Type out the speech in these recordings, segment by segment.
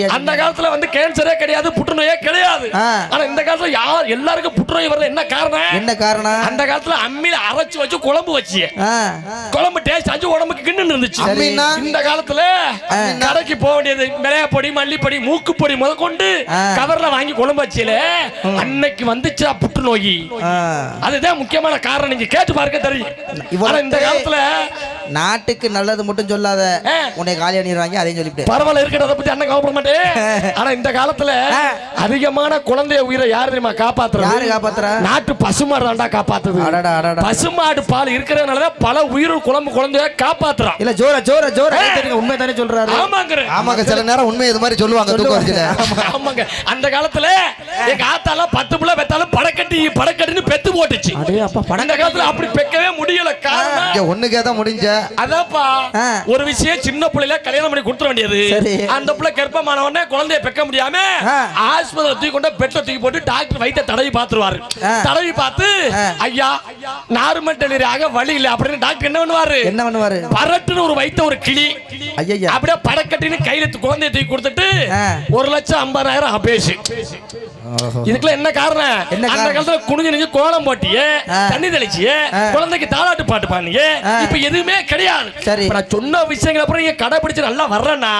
அந்த காலத்துல வந்து கேன்சரே கிடையாது, புற்றுநோயே கிடையாது. ஆனா இந்த காலத்துல யார் எல்லாருக்கும் புற்றுநோய் வருது? என்ன காரணம்? என்ன காரணம்? அந்த காலத்துல அம்மியில அரைச்சு வச்சு குழம்பு வச்சு குழம்பு டேஸ்ட் ஆச்சு, உடம்புக்கு கிண்ணு இருந்துச்சு. இந்த காலத்துல கடைக்கு போக வேண்டியது மிளகாப்பொடி, மல்லிப்பொடி, மூக்குப்பொடி முத கொண்டு கவர்ல வாங்கி குழம்பு வச்சில அன்னைக்கு வந்துச்சா புற்றுநோய். அதுதான் முக்கியமான காரணம். நீங்க கேட்டு பாருங்க தெரியும். இந்த காலத்துல நாட்டுக்கு நல்லது மட்டும் சொல்லாத, உன்னை காலி அணிடுவாங்க, அதையும் சொல்லிவிட்டு பரவாயில்ல இருக்கிறத பத்தி அண்ணன் கவலைப்பட மாட்டேன். ஆனா இந்த காலத்துல அதிகமான குழந்தை உயிரை யாரு தெரியுமா காப்பாத்துறது? யாரு காப்பாத்துறா? நாட்டு பசுமாடு தான்டா காப்பாத்துது. பசுமாடு பால் இருக்கிறதுனாலதான் பல உயிர் குழந்தைய காப்பாத்துறான். இல்ல ஜோர ஜோர ஜோர உண்மை தானே சொல்றாரு. ஆமாங்க ஆமாங்க, சில நேரம் உண்மை இது மாதிரி சொல்லுவாங்க. ஆமாங்க, அந்த காலத்துல எங்க ஆத்தால 10 பிள்ளை பெத்தாலும் படக்கட்டின்னு பெத்து போட்டுச்சு. அந்த காலத்துல அப்படி பெக்கவே முடியல. காரணம் ஒண்ணுக்கே தான் முடிஞ்ச. அதான்ப்பா ஒரு விஷயம், சின்ன பிள்ளைல கல்யாணம் பண்ணி கொடுத்துட வேண்டியது. அந்த பிள்ளை கர்ப்பமான உடனே குழந்தைய பெக்க முடியாம ஆஸ்பத்திரி தூக்கி கொண்டு பெட்ல தூக்கி போட்டு டாக்டர் வைத்த தடவி பாத்துருவாரு. தடவி பார்த்து ஐயா நார்மல் டெலிவரி ஆக வழி இல்ல அப்படின்னு டாக்டர் என்ன பண்ணுவாரு? பரட்டுன்னு ஒரு வைத்த ஒரு கிளி அப்படியே படக்கட்டின்னு கையில குழந்தைய தூக்கி கொடுத்துட்டு 1,50,000 அபேஷ். இதுக்குள்ள என்ன காரணம்? அந்த காலத்துல குனிஞ்சு நிஞ்சு கோலம் போட்டிய, தண்ணி தெளிச்சிய, குழந்தைக்கு தாலாட்டு பாட்டு பாருங்க. இப்ப எதுவுமே கிடையாது. நான் சொன்ன விஷயங்கள் அப்புறம் நீங்க கடைபிடிச்சு நல்லா வரலன்னா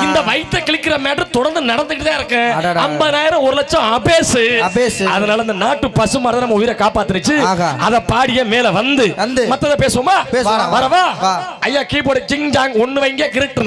இந்த வயிற்ற கிளிக்கிற மேட்டர் தொடர்ந்து நடந்துகிட்டு தான் இருக்கு. 50,000 1,00,000 அபேஸ். அதனால இந்த நாட்டு பசுமாடு நம்ம உயிரை காப்பாத்துருச்சு. அத பாடிய மேல வந்து மத்தத பேசுவோமா? வரவா ஐயா? கீபோர்டு ஜிங் ஜாங் ஒண்ணு வைங்க கிரிட்டு